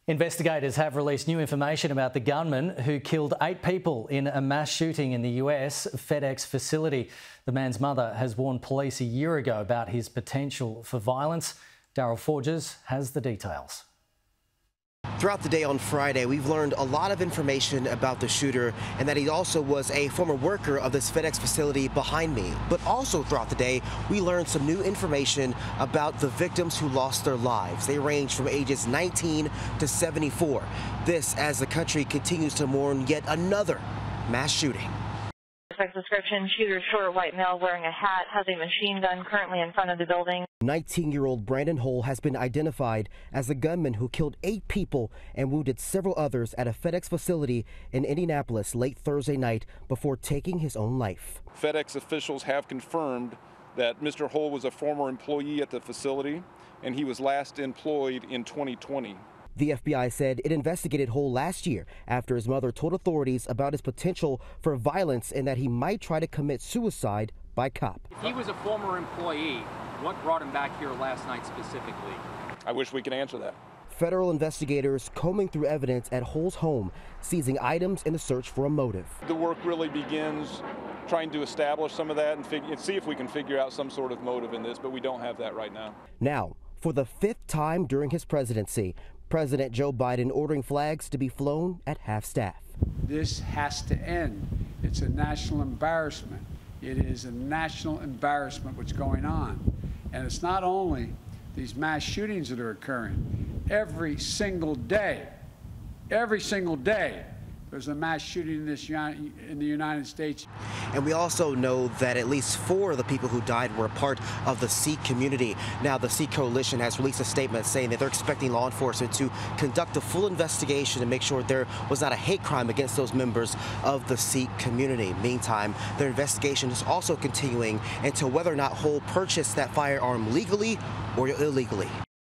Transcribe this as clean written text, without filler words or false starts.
Investigators have released new information about the gunman who killed 8 people in a mass shooting in the US FedEx facility. The man's mother has warned police a year ago about his potential for violence. Daryl Forges has the details. Throughout the day on Friday, we've learned a lot of information about the shooter and that he also was a former worker of this FedEx facility behind me. But also throughout the day, we learned some new information about the victims who lost their lives. They range from ages 19 to 74. This as the country continues to mourn yet another mass shooting. Description: shooter, short white male wearing a hat, has a machine gun currently in front of the building. 19-year-old Brandon Hull has been identified as the gunman who killed 8 people and wounded several others at a FedEx facility in Indianapolis late Thursday night before taking his own life. FedEx officials have confirmed that Mr. Hull was a former employee at the facility and he was last employed in 2020. The FBI said it investigated Hull last year after his mother told authorities about his potential for violence and that he might try to commit suicide by cop. He was a former employee. What brought him back here last night specifically? I wish we could answer that. Federal investigators combing through evidence at Hull's home, seizing items in the search for a motive. The work really begins trying to establish some of that and see if we can figure out some sort of motive in this, but we don't have that right now. Now, for the 5th time during his presidency, President Joe Biden ordering flags to be flown at half-staff. This has to end. It's a national embarrassment. It is a national embarrassment what's going on. And it's not only these mass shootings that are occurring. Every single day, there's a mass shooting in the United States. And we also know that at least 4 of the people who died were a part of the Sikh community. Now, the Sikh Coalition has released a statement saying that they're expecting law enforcement to conduct a full investigation and make sure there was not a hate crime against those members of the Sikh community. Meantime, their investigation is also continuing into whether or not Hull purchased that firearm legally or illegally.